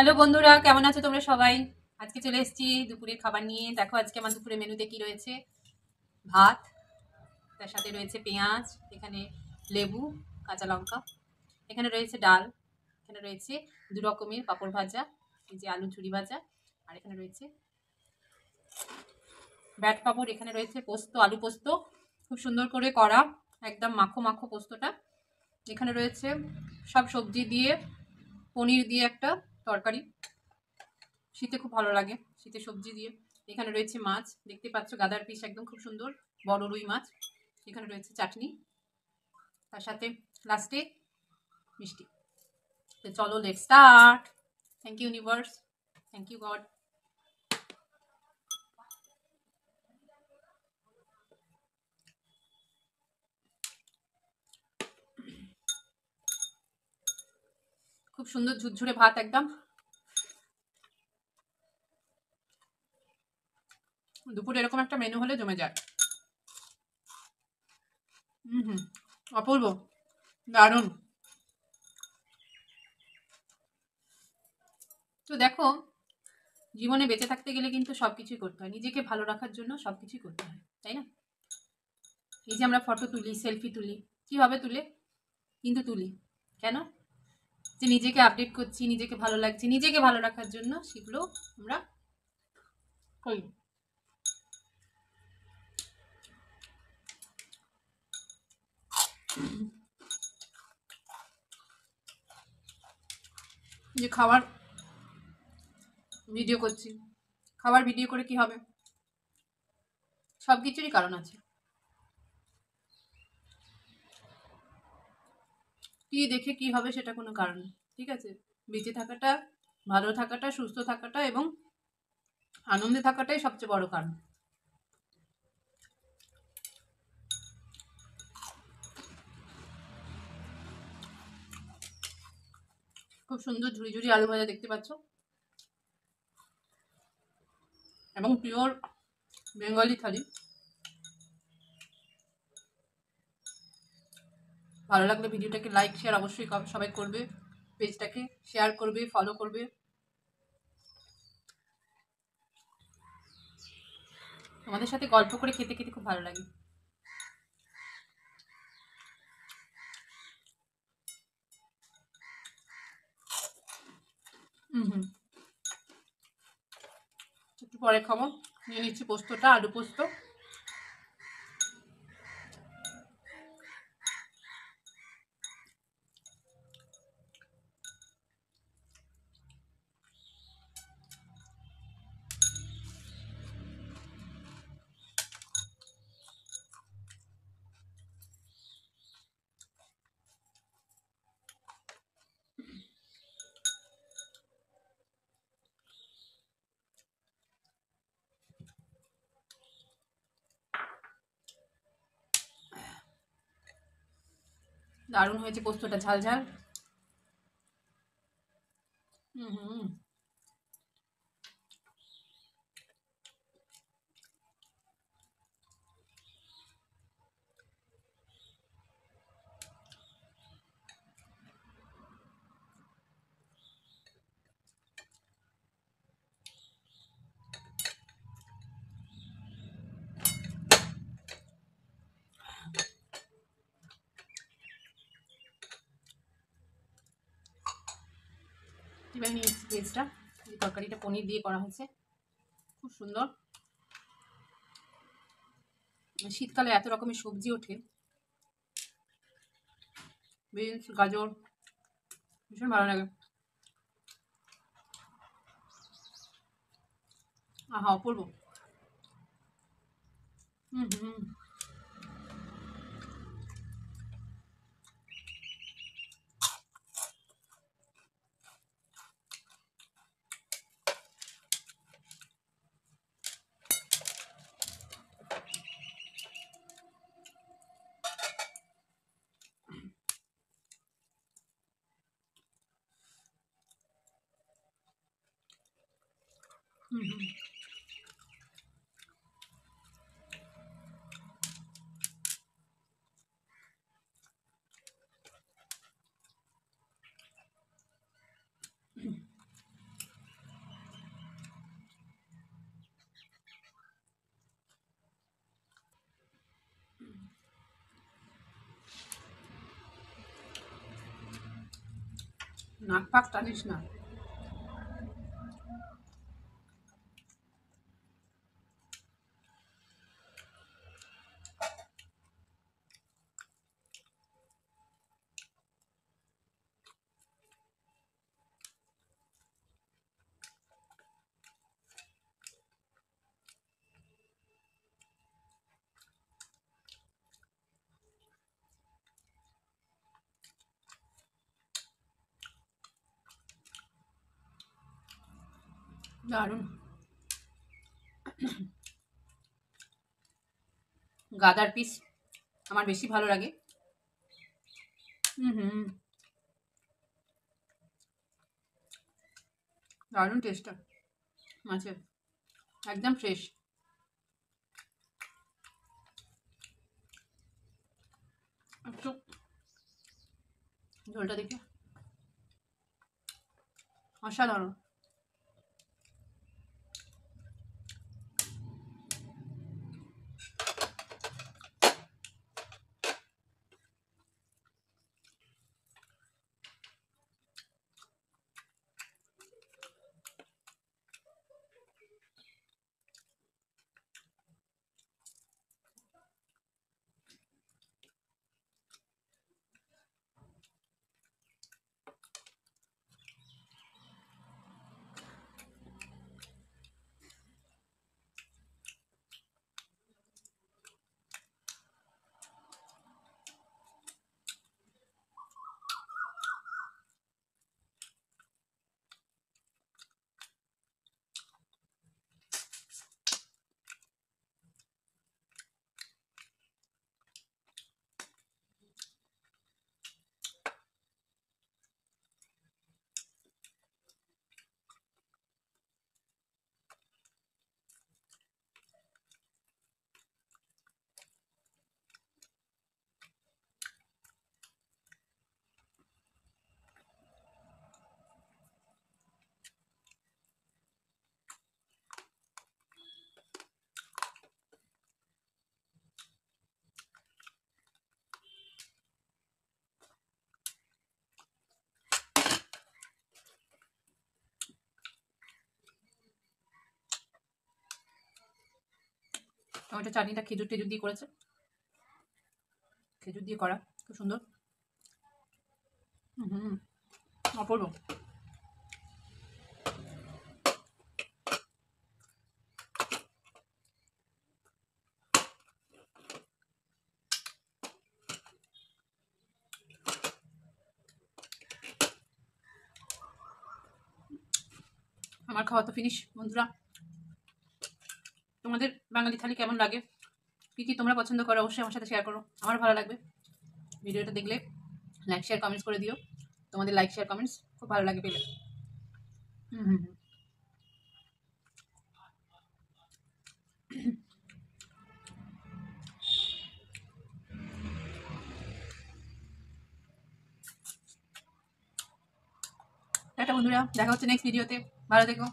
Hello বন্ধুরা, কেমন আছো তোমরা সবাই? আজকে চলে এসেছি দুপুরের খাবার নিয়ে। দেখো আজকে আমার দুপুরের মেনুতে কি রয়েছে। ভাত, তার সাথে রয়েছে পেঁয়াজ, এখানে লেবু, কাঁচা লঙ্কা, এখানে রয়েছে ডাল, এখানে রয়েছে দু রকমের পাঁপড় ভাজা, এই যে আলু ঝুরি ভাজা, আর এখানে রয়েছে ব্যাট পাঁপড়, এখানে রয়েছে পোস্ত, আলু পোস্ত, খুব সুন্দর করে করা, একদম মাখো মাখো পোস্তটা। এখানে রয়েছে সব সবজি দিয়ে পনির দিয়ে একটা তরকারি, শীতে খুব ভালো লাগে শীতে সবজি দিয়ে। এখানে রয়েছে মাছ, দেখতে পাচ্ছ গাদার পিস, একদম খুব সুন্দর বড় রুই মাছ। এখানে রয়েছে চাটনি, তার সাথে লাস্টে মিষ্টি। তো চলো let's start. Thank you universe, thank you God. খুব সুন্দর ঝুরঝুরে ভাত একদম। দুপুরে এরকম একটা মেনু হলে জমে যায়। হুম, অপূর্ব, দারুণ। তো দেখো, জীবনে বেঁচে থাকতে গেলে কিন্তু সবকিছুই করতে হয়, নিজেকে ভালো রাখার জন্য সবকিছুই করতে হয়, তাই না? এই যে আমরা ফটো তুলি, সেলফি তুলি, কিভাবে তুলে, কিন্তু তুলি কেন? যে নিজেকে আপডেট করছি, নিজেকে ভালো লাগছে, নিজেকে ভালো রাখার জন্য সেগুলো আমরা করি। যে খাবার ভিডিও করছি, খাবার ভিডিও করে কি হবে? সব কিছুরই কারণ আছে। কি দেখে কি হবে সেটা কোনো কারণ নেই, ঠিক আছে? বেঁচে থাকাটা, ভালো থাকাটা, সুস্থ থাকাটা এবং আনন্দে থাকাটাই সবচেয়ে বড় কারণ। খুব সুন্দর ঝুড়ি ঝুড়ি আলু ভাজা দেখতে পাচ্ছ, এবং পিওর বেঙ্গলি থালি। ভালো লাগলে ভিডিওটাকে লাইক শেয়ার অবশ্যই সবাই করবে, পেজটাকে শেয়ার করবে, ফলো করবে। তোমাদের সাথে গল্প করে খেতে খেতে খুব ভালো লাগে। হুম, একটু পরে খাবো। নিয়ে নিচ্ছি পোস্তটা, আলু পোস্ত। দারুণ হয়েছে পোস্তটা, ঝাল ঝাল। হুম হুম। এবার নিয়ে এসেছি ভেজটা, যে তরকারিটা পনির দিয়ে করা হয়েছে, খুব সুন্দর। শীতকালে এত রকমের সবজি ওঠে, বিনস, গাজর, ভীষণ ভালো লাগে। আহা, অপূর্ব। হুম হুম হুম হুম। নাক পাক টানিস না। দারুণ। গাদার পিস আমার বেশি ভালো লাগে। হুম, দারুণ টেস্টটা মাছের, একদম ফ্রেশ। একটু ঝোলটা দেখি, অসাধারণ। টমেটো চাটনিটা খেজুর টেজুর দিয়ে করেছে, খেজুর দিয়ে করা, খুব সুন্দর। হুম, অপূর্ব। আমার খাওয়া তো ফিনিশ বন্ধুরা। তোমাদের বাঙালি থালি কেমন লাগে, কী কী তোমরা পছন্দ করো, অবশ্যই আমার সাথে শেয়ার করো, আমার ভালো লাগবে। ভিডিওটা দেখলে লাইক শেয়ার কমেন্টস করে দিও, তোমাদের লাইক শেয়ার কমেন্টস খুব ভালো লাগে পেলে। হুম, টাটা বন্ধুরা, দেখা হচ্ছে নেক্সট ভিডিওতে, ভালো থেকো।